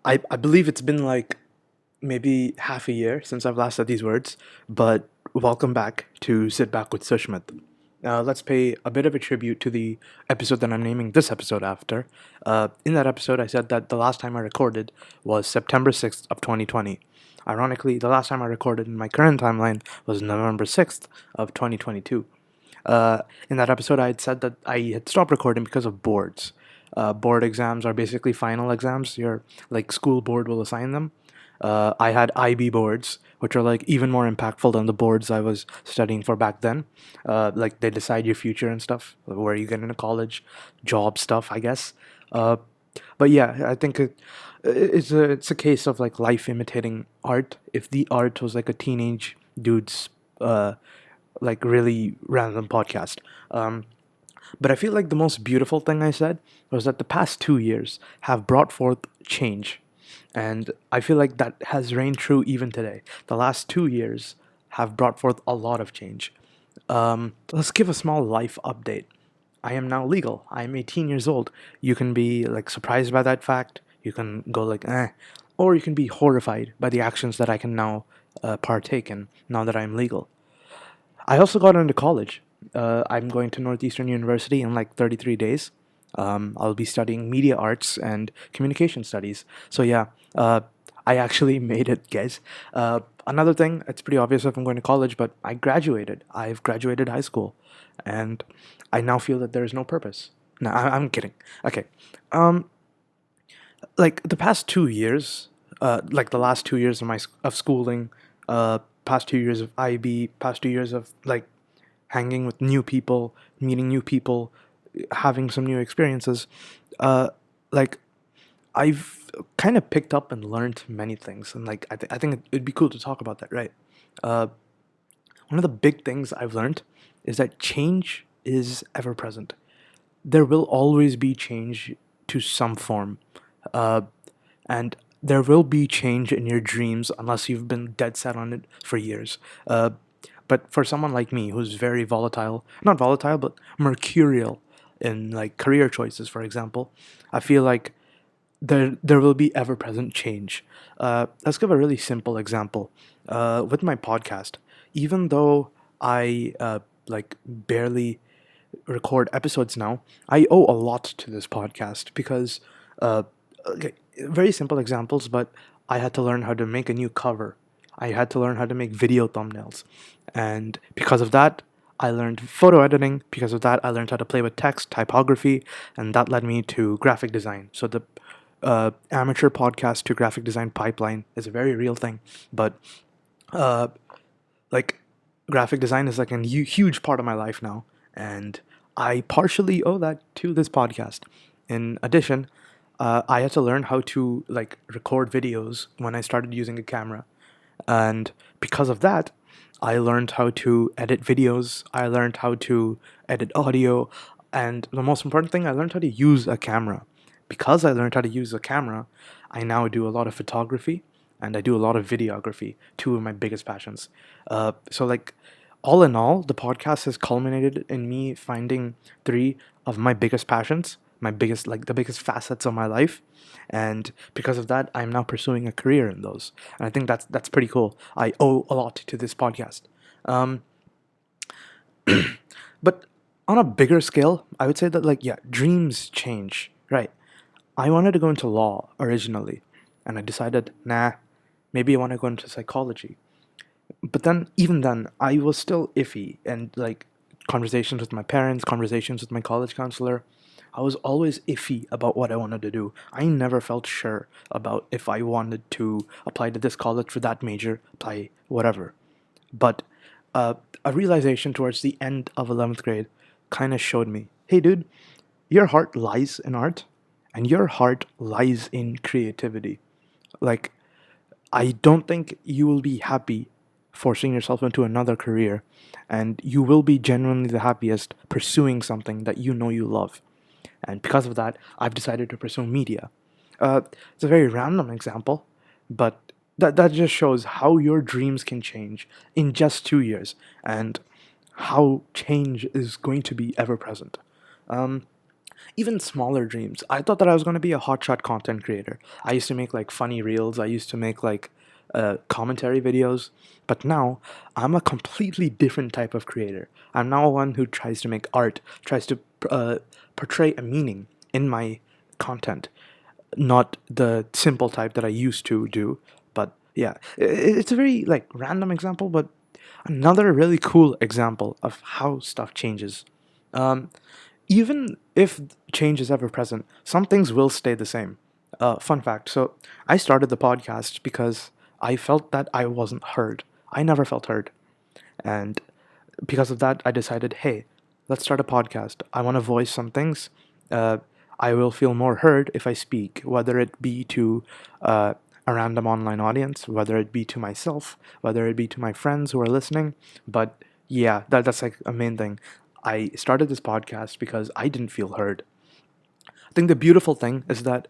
I believe it's been like maybe half a year since I've last said these words, but welcome back to Sit Back with Sushmit. Let's pay a bit of a tribute to the episode that I'm naming this episode after. In that episode, I said that the last time I recorded was September 6th of 2020. Ironically, the last time I recorded in my current timeline was November 6th of 2022. In that episode, I had said that I had stopped recording because of boards. Board exams are basically final exams. Your like school board will assign them. I had IB boards, which are like even more impactful than the boards I was studying for back then. Like they decide your future and stuff, where you get into college, job stuff, I guess. Uh, but yeah, I think it's a case of like life imitating art. If the art was like a teenage dude's like really random podcast. But I feel like the most beautiful thing I said was that the past 2 years have brought forth change. And I feel like that has reigned true even today. The last 2 years have brought forth a lot of change. Let's give a small life update. I am now legal. I am 18 years old. You can be like surprised by that fact. You can go like, or you can be horrified by the actions that I can now partake in now that I'm legal. I also got into college. I'm going to Northeastern University in like 33 days. I'll be studying media arts and communication studies. So yeah, I actually made it, guys. Another thing, it's pretty obvious if I'm going to college, but I graduated. I've graduated high school, and I now feel that there is no purpose. No, I'm kidding. Okay, um, like the past 2 years, like the last 2 years of of schooling, past 2 years of IB, past 2 years of like hanging with new people, meeting new people, having some new experiences. Uh, like I've kind of picked up and learned many things, and like I think it'd be cool to talk about that, right? Uh, One of the big things I've learned is that change is ever present. There will always be change to some form. Uh, and there will be change in your dreams unless you've been dead set on it for years. But for someone like me who's very volatile, not volatile, but mercurial in like career choices, for example, I feel like there will be ever present change. Let's give a really simple example. With my podcast, even though I like barely record episodes now, I owe a lot to this podcast because, uh, okay, very simple examples, but I had to learn how to make a new cover. I had to learn how to make video thumbnails. And because of that, I learned photo editing. Because of that, I learned how to play with text, typography, and that led me to graphic design. So the amateur podcast to graphic design pipeline is a very real thing. But uh, like graphic design is like a huge part of my life now, and I partially owe that to this podcast. In addition, I had to learn how to like record videos when I started using a camera, and because of that, I learned how to edit videos. I learned how to edit audio, and the most important thing, I learned how to use a camera. Because I learned how to use a camera, I now do a lot of photography and I do a lot of videography, two of my biggest passions. So, like, all in all, the podcast has culminated in me finding three of my biggest passions, my biggest, like, the biggest facets of my life. And because of that, I'm now pursuing a career in those. And I think that's pretty cool. I owe a lot to this podcast. Um, but on a bigger scale, I would say that, like, yeah, dreams change, right? I wanted to go into law originally, and I decided, nah, maybe I want to go into psychology. But then, even then, I was still iffy, and like conversations with my parents, conversations with my college counselor, I was always iffy about what I wanted to do. I never felt sure about if I wanted to apply to this college for that major, apply whatever. But uh, a realization towards the end of 11th grade kind of showed me, hey, dude, your heart lies in art and your heart lies in creativity. Like, I don't think you will be happy forcing yourself into another career, and you will be genuinely the happiest pursuing something that you know you love. And because of that, I've decided to pursue media. It's a very random example, but that just shows how your dreams can change in just 2 years and how change is going to be ever present. even smaller dreams. I thought that I was going to be a hotshot content creator. I used to make like funny reels. I used to make like commentary videos. But now I'm a completely different type of creator. I'm now one who tries to make art, tries to portray a meaning in my content, not the simple type that I used to do. But yeah, it's a very like random example, but another really cool example of how stuff changes. Um, Even if change is ever present, some things will stay the same. Fun fact, so I started the podcast because I felt that I wasn't heard. I never felt heard. And because of that, I decided, hey, let's start a podcast. I want to voice some things. Uh, I will feel more heard if I speak, whether it be to uh, a random online audience, whether it be to myself, whether it be to my friends who are listening. But yeah, that's like a main thing. I started this podcast because I didn't feel heard. I think the beautiful thing is that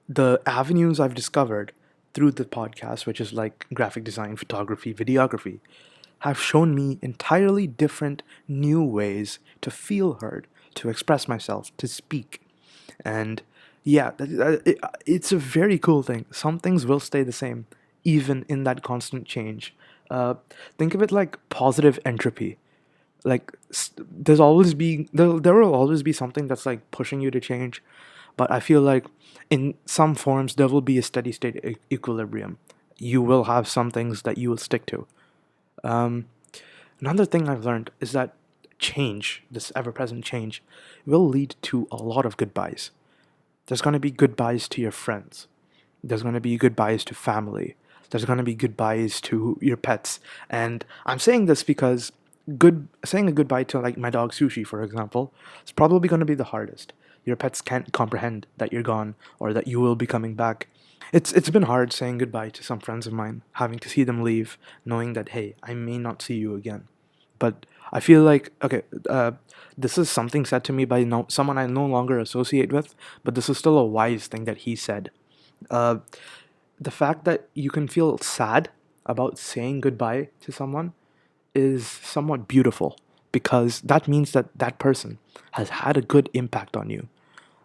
the avenues I've discovered through the podcast, which is like graphic design, photography, videography, have shown me entirely different new ways to feel heard, to express myself, to speak. And yeah, it's a very cool thing. Some things will stay the same, even in that constant change. Uh, think of it like positive entropy. Like there will always be something that's like pushing you to change, but I feel like in some forms there will be a steady state equilibrium. You will have some things that you will stick to. um, Another thing I've learned is that change, this ever-present change, will lead to a lot of goodbyes. There's going to be goodbyes to your friends. There's going to be goodbyes to family. There's going to be goodbyes to your pets. And I'm saying this because good saying a goodbye to like my dog Sushi, for example, is probably going to be the hardest. Your pets can't comprehend that you're gone or that you will be coming back. It's been hard saying goodbye to some friends of mine, having to see them leave, knowing that hey, I may not see you again. But I feel like okay, this is something said to me by someone I no longer associate with, but this is still a wise thing that he said. Uh, the fact that you can feel sad about saying goodbye to someone is somewhat beautiful because that means that that person has had a good impact on you.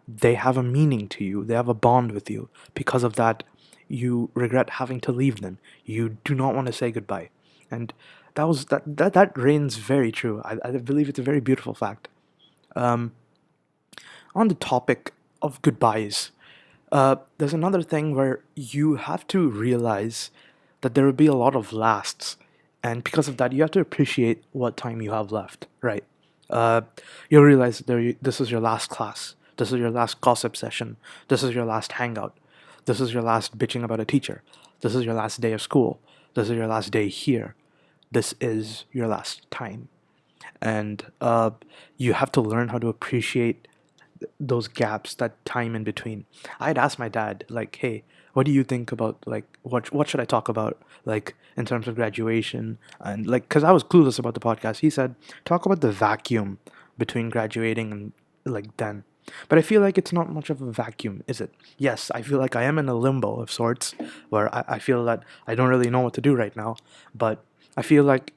They have a meaning to you, they have a bond with you. Because of that, you regret having to leave them. You do not want to say goodbye. And that reigns very true. I believe it's a very beautiful fact. Um, on the topic of goodbyes, there's another thing where you have to realize that there will be a lot of lasts, and because of that, you have to appreciate what time you have left. Right? Uh, you'll realize that this is your last class. This is your last gossip session. This is your last hangout. This is your last bitching about a teacher. This is your last day of school. This is your last day here. This is your last time, and you have to learn how to appreciate those gaps, that time in between. I'd ask my dad, like, hey, what do you think about like what should I talk about like in terms of graduation and like because I was clueless about the podcast. He said talk about the vacuum between graduating and like then. But I feel like it's not much of a vacuum, is it? Yes, I feel like I am in a limbo of sorts where I feel that I don't really know what to do right now. But I feel like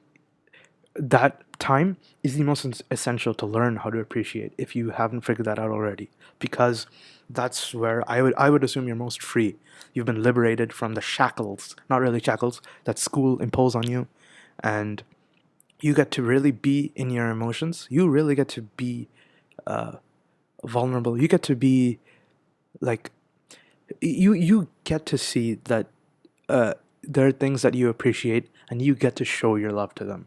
that time is the most essential to learn how to appreciate if you haven't figured that out already, because that's where I would assume you're most free. You've been liberated from the shackles, not really shackles, that school impose on you, and you get to really be in your emotions. You really get to be uh, vulnerable. You get to be like you get to see that there are things that you appreciate, and you get to show your love to them.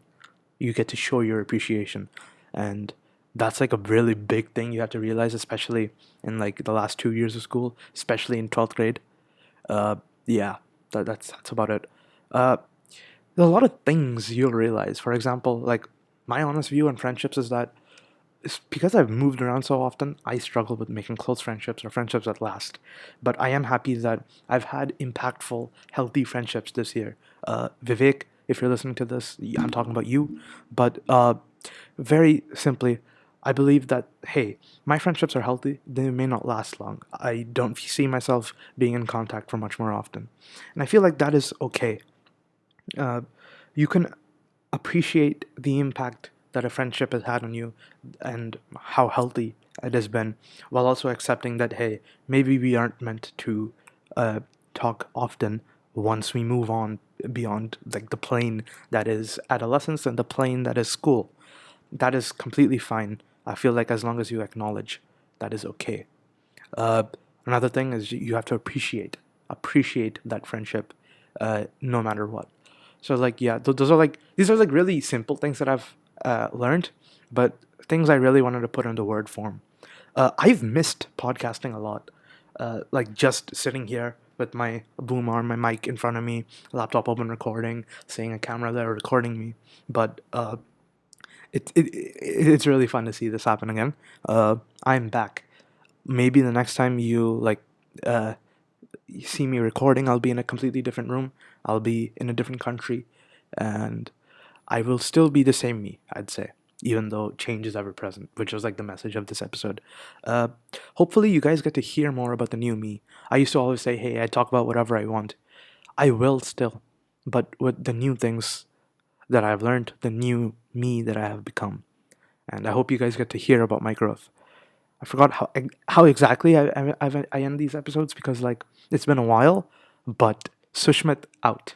You get to show your appreciation, and that's like a really big thing you have to realize, especially in like the last 2 years of school, especially in 12th grade. Yeah, that's about it. uh, there's a lot of things you'll realize. For example, like my honest view on friendships is that it's because I've moved around so often, I struggle with making close friendships or friendships that last. But I am happy that I've had impactful, healthy friendships this year. Vivek, if you're listening to this, I'm talking about you. But very simply, I believe that, hey, my friendships are healthy. They may not last long. I don't see myself being in contact for much more often. And I feel like that is okay. Uh, you can appreciate the impact that a friendship has had on you and how healthy it has been, while also accepting that, hey, maybe we aren't meant to uh, talk often once we move on beyond like the plane that is adolescence and the plane that is school. That is completely fine. I feel like as long as you acknowledge, that is okay. Uh, Another thing is you have to appreciate that friendship, no matter what. So like yeah, those are like these are like really simple things that I've learned, but things I really wanted to put into word form. I've missed podcasting a lot, like just sitting here with my boom arm, my mic in front of me, laptop open, recording, seeing a camera there recording me. But it's really fun to see this happen again. I'm back. Maybe the next time uh, you see me recording, I'll be in a completely different room. I'll be in a different country, and I will still be the same me, I'd say, even though change is ever present, which was like the message of this episode. Uh, Hopefully, you guys get to hear more about the new me. I used to always say, hey, I talk about whatever I want. I will still, but with the new things that I've learned, the new me that I have become. And I hope you guys get to hear about my growth. I forgot how exactly I end these episodes because like it's been a while, but Sushmit out.